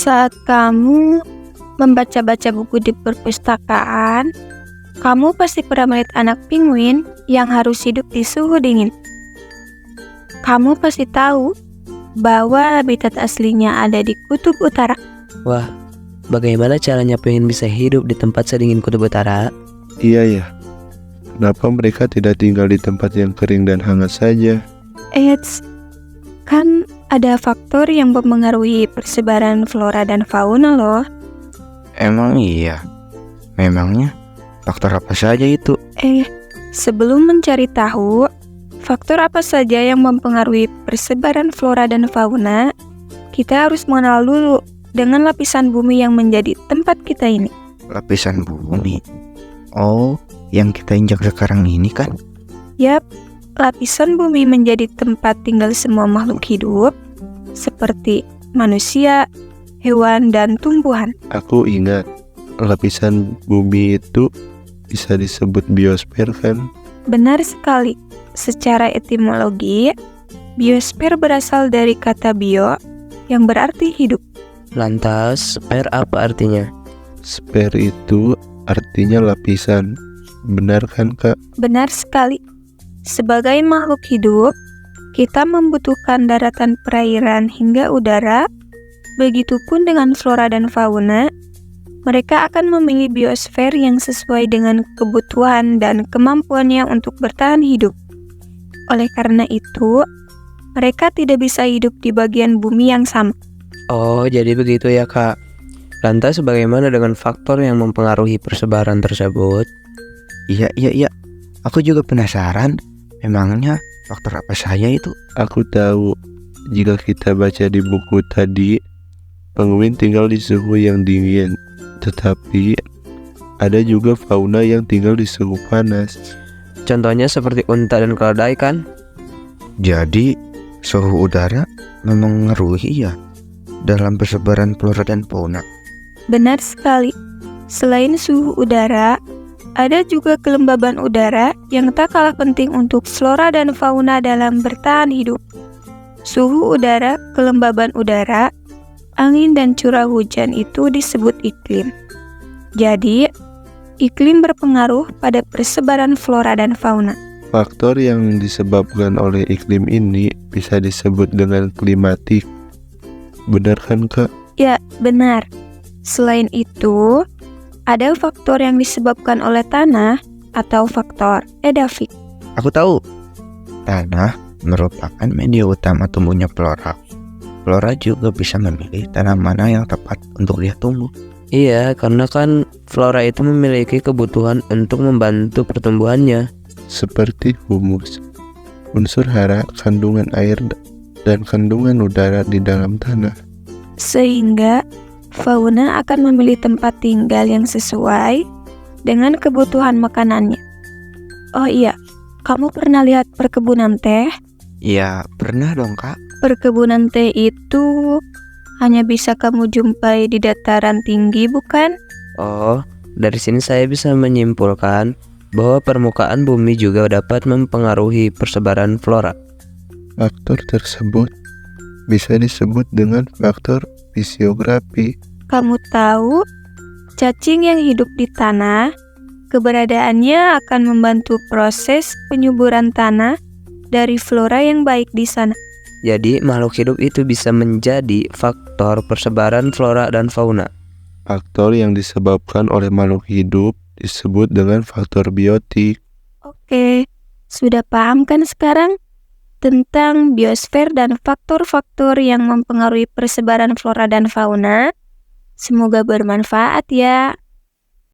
Saat kamu membaca-baca buku di perpustakaan, kamu pasti pernah melihat anak penguin yang harus hidup di suhu dingin. Kamu pasti tahu bahwa habitat aslinya ada di kutub utara. Wah, bagaimana caranya penguin bisa hidup di tempat sedingin kutub utara? Iya ya, kenapa mereka tidak tinggal di tempat yang kering dan hangat saja? Eits, kan ada faktor yang mempengaruhi persebaran flora dan fauna loh. Emang iya? Memangnya faktor apa saja itu? Sebelum mencari tahu faktor apa saja yang mempengaruhi persebaran flora dan fauna, kita harus mengenal dulu dengan lapisan bumi yang menjadi tempat kita ini. Lapisan bumi? Oh, yang kita injak sekarang ini kan? Yap, lapisan bumi menjadi tempat tinggal semua makhluk hidup seperti manusia, hewan, dan tumbuhan. Aku ingat, lapisan bumi itu bisa disebut biosfer kan? Benar sekali. Secara etimologi, biosfer berasal dari kata bio yang berarti hidup. Lantas, sper apa artinya? Sfer itu artinya lapisan. Benar kan, Kak? Benar sekali. Sebagai makhluk hidup, kita membutuhkan daratan, perairan, hingga udara. Begitupun dengan flora dan fauna, mereka akan memilih biosfer yang sesuai dengan kebutuhan dan kemampuannya untuk bertahan hidup. Oleh karena itu, mereka tidak bisa hidup di bagian bumi yang sama. Oh, jadi begitu ya, Kak. Lantas bagaimana dengan faktor yang mempengaruhi persebaran tersebut? Iya. Aku juga penasaran. Memangnya faktor apa saja itu? Aku tahu, jika kita baca di buku tadi, penguin tinggal di suhu yang dingin. Tetapi, ada juga fauna yang tinggal di suhu panas. Contohnya seperti unta dan keledai kan? Jadi, suhu udara memengaruhi ya dalam persebaran flora dan fauna. Benar sekali. Selain suhu udara, ada juga kelembaban udara yang tak kalah penting untuk flora dan fauna dalam bertahan hidup. Suhu udara, kelembaban udara, angin, dan curah hujan itu disebut iklim. Jadi, iklim berpengaruh pada persebaran flora dan fauna. Faktor yang disebabkan oleh iklim ini bisa disebut dengan klimatik. Benar kan, Kak? Ya, benar. Selain itu, ada faktor yang disebabkan oleh tanah atau faktor edafik. Aku tahu, tanah merupakan media utama tumbuhnya flora. Flora juga bisa memilih tanah mana yang tepat untuk dia tumbuh. Iya, karena kan flora itu memiliki kebutuhan untuk membantu pertumbuhannya. Seperti humus, unsur hara, kandungan air, dan kandungan udara di dalam tanah. Sehingga fauna akan memilih tempat tinggal yang sesuai dengan kebutuhan makanannya. Oh iya, kamu pernah lihat perkebunan teh? Ya, pernah dong, Kak. Perkebunan teh itu hanya bisa kamu jumpai di dataran tinggi, bukan? Oh, dari sini saya bisa menyimpulkan bahwa permukaan bumi juga dapat mempengaruhi persebaran flora. Faktor tersebut bisa disebut dengan faktor fisiografi. Kamu tahu, cacing yang hidup di tanah, keberadaannya akan membantu proses penyuburan tanah dari flora yang baik di sana. Jadi, makhluk hidup itu bisa menjadi faktor persebaran flora dan fauna. Faktor yang disebabkan oleh makhluk hidup disebut dengan faktor biotik. Oke, sudah paham kan sekarang tentang biosfer dan faktor-faktor yang mempengaruhi persebaran flora dan fauna? Semoga bermanfaat ya.